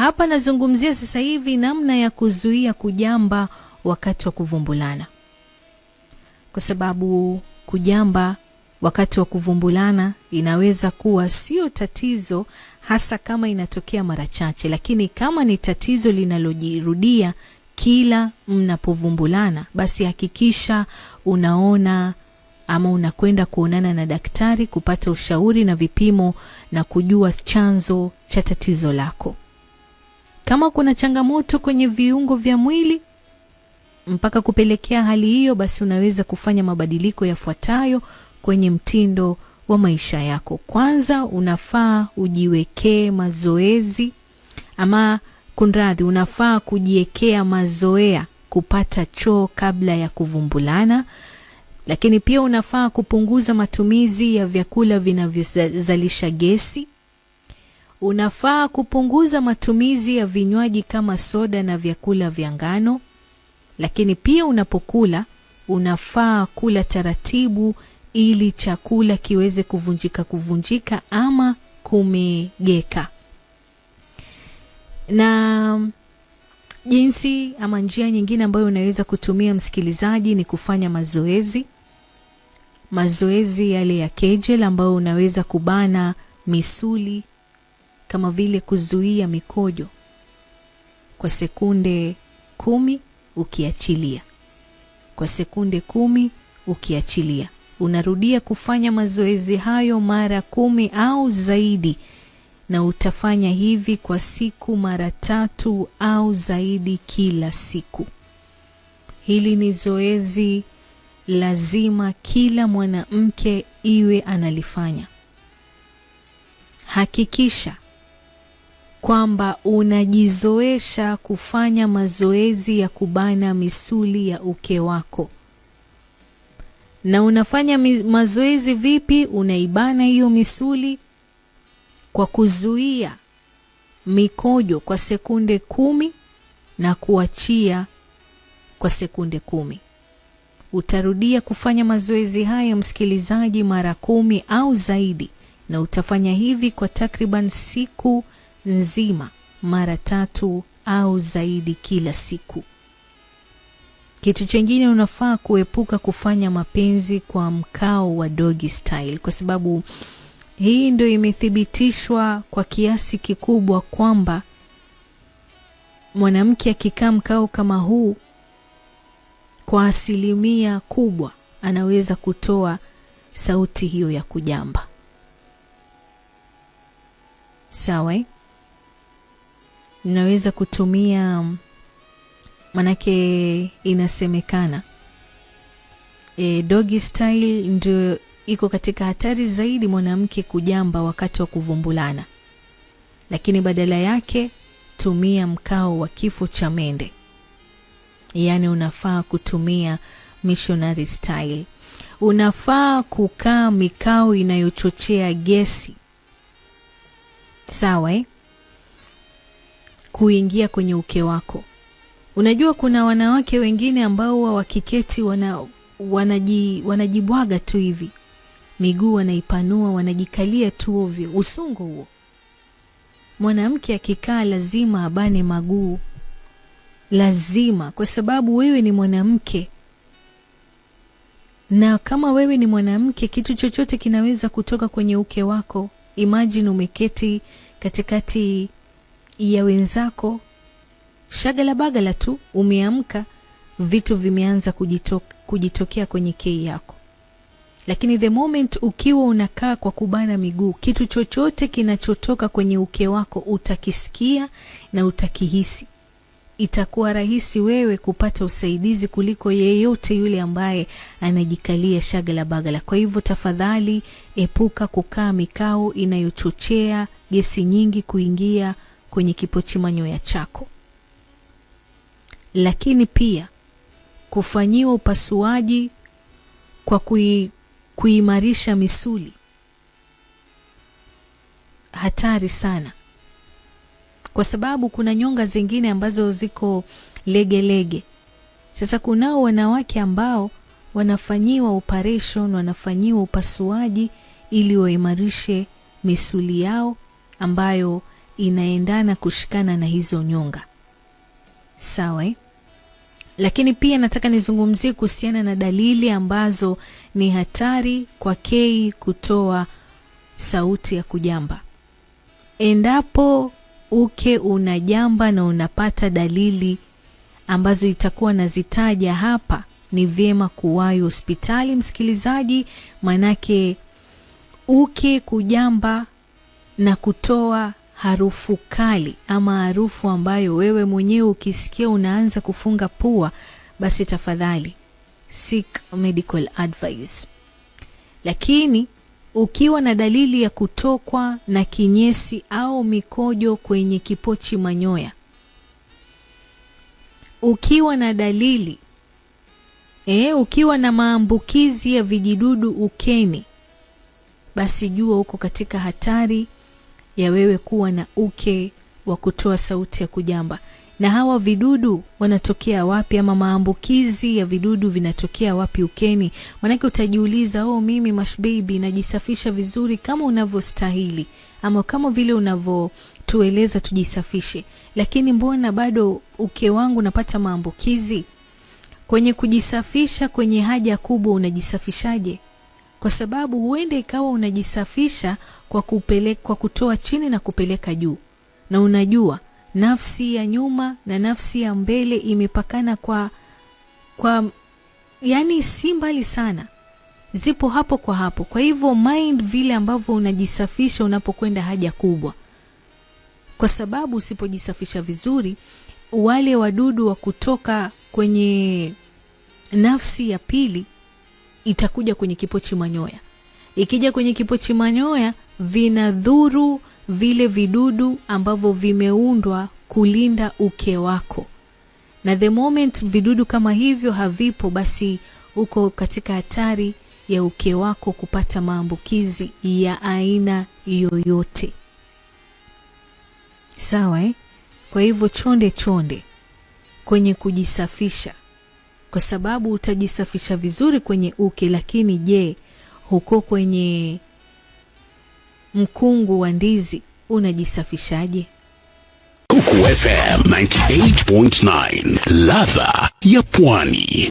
Hapa nazungumzia sasa hivi namna ya kuzuia kujamba wakati wa kuvumbulana. Kwa sababu kujamba wakati wa kuvumbulana inaweza kuwa sio tatizo hasa kama inatokea mara chache, lakini kama ni tatizo linalojirudia kila mnapovumbulana, basi hakikisha unaona ama unakwenda kuonana na daktari kupata ushauri na vipimo na kujua chanzo cha tatizo lako. Kama kuna changamoto kwenye viungo vya mwili mpaka kupelekea hali hiyo, basi unaweza kufanya mabadiliko yafuatayo kwenye mtindo wa maisha yako. Kwanza, unafaa ujiwekee mazoezi unafaa kujiwekea mazoea kupata choo kabla ya kuvumbulana. Lakini pia unafaa kupunguza matumizi ya vyakula vinavyozalisha gesi. Unafaa kupunguza matumizi ya vinywaji kama soda na vyakula vya ngano. Lakini pia unapokula, unafaa kula taratibu ili chakula kiweze kuvunjika ama kumegeka. Na jinsi ama njia nyingine ambayo unaweza kutumia, msikilizaji, ni kufanya mazoezi yale ya Kegel ambayo unaweza kubana misuli, kama vile kuzuia mikojo kwa sekunde 10 ukiachilia. Kwa sekunde 10 ukiachilia. Unarudia kufanya mazoezi hayo mara 10 au zaidi, na utafanya hivi kwa siku mara 3 au zaidi kila siku. Hili ni zoezi lazima kila mwanamke iwe analifanya. Hakikisha kwamba unajizoesha kufanya mazoezi ya kubana misuli ya uke wako. Na unafanya mazoezi vipi? Unaibana hiyo misuli kwa kuzuia mikojo kwa sekunde 10 na kuachia kwa sekunde 10. Utarudia kufanya mazoezi haya, msikilizaji, mara 10 au zaidi, na utafanya hivi kwa takriban siku nzima mara 3 au zaidi kila siku. Kitu chengine, unafaa kuepuka kufanya mapenzi kwa mkao wa doggy style, kwa sababu hii ndio imethibitishwa kwa kiasi kikubwa kwamba mwanamke akikaa mkao kama huu, kwa asilimia kubwa anaweza kutoa sauti hiyo ya kujamba. Sawa? Unaweza kutumia, manake inasemekana doggy style ndio iko katika hatari zaidi mwanamke kujamba wakati wa kuvumbulana. Lakini badala yake tumia mkao wa kifo cha mende. Yaani unafaa kutumia missionary style. Unafaa kukaa mikao inayochochea gesi. Sawa? Kuingia kwenye uke wako. Unajua kuna wanawake wengine ambao wakiketi wanajibwaga tu hivi. Miguu wanaipanua, wanajikalia tu ovyo. Usungo huo. Mwanamke akikaa lazima abane maguu. Lazima, kwa sababu wewe ni mwanamke. Na kama wewe ni mwanamke, kitu chochote kinaweza kutoka kwenye uke wako. Imagine umeketi katikati ya wenzako, shagala bagala tu, umeamka, vitu vimeanza kujitokea kwenye kei yako. Lakini the moment ukiwa unakaa kwa kubana miguu, kitu chochote kinachotoka kwenye uke wako utakisikia na utakihisi. Itakuwa rahisi wewe kupata usaidizi kuliko yeyote yule ambaye anajikalia shagala bagala. Kwa hivyo tafadhali epuka kukaa mikao inayochochea gesi nyingi kuingia kwenye kipochimanyoya chako. Lakini pia kufanyiwa upasuaji kwa kuimarisha misuli, hatari sana. Kwa sababu kuna nyonga zingine ambazo ziko lege. Sasa kunao wanawake ambao wanafanyiwa operation, wanafanyiwa upasuaji ili waimarishe misuli yao ambayo inaendana kushikana na hizo nyonga. Sawa eh? Lakini pia nataka nizungumzie kuhusiana na dalili ambazo ni hatari kwa K kutoa sauti ya kujamba. Endapo uke unajamba na unapata dalili ambazo itakuwa nazitaja hapa, ni vyema kuwahi hospitali msikilizaji, manake uke kujamba na kutoa harufu kali ama harufu ambayo wewe mwenyewe ukisikia unaanza kufunga pua, basi tafadhali seek medical advice. Lakini ukiwa na dalili ya kutokwa na kinyesi au mikojo kwenye kipochi manyoya, ukiwa na dalili ukiwa na maambukizi ya vijidudu ukeni, basi jua uko katika hatari ya wewe kuwa na uke wa kutoa sauti ya kujamba. Na hawa vidudu wanatokea wapi, ama maambukizi ya vidudu vinatokea wapi ukeni? Manake utajiuliza, mimi Mash Baby najisafisha vizuri kama unavyostahili ama kama vile unavyotueleza tujisafishe, lakini mbona bado uke wangu napata maambukizi? Kwenye kujisafisha kwenye haja kubwa unajisafishaje? Kwa sababu huenda ikawa unajisafisha kwa kutoa chini na kupeleka juu. Na unajua nafsi ya nyuma na nafsi ya mbele imepakana kwa yani si mbali sana, zipo hapo kwa hapo. Kwa hivyo mind vile ambavyo unajisafisha unapokwenda haja kubwa, kwa sababu usipojisafisha vizuri, wale wadudu wa kutoka kwenye nafsi ya pili itakuja kwenye kipochi manyoya. Ikija kwenye kipochi manyoya, vinadhuru vile vidudu ambavyo vimeundwa kulinda uke wako. Na the moment vidudu kama hivyo havipo, basi uko katika hatari ya uke wako kupata maambukizi ya aina yoyote. Sawa eh? Kwa hivyo chonde kwenye kujisafisha, kwa sababu utajisafisha vizuri kwenye uke, lakini je, huko kwenye mkungu wa ndizi unajisafishaje? Coco FM 98.9, ladha ya Pwani.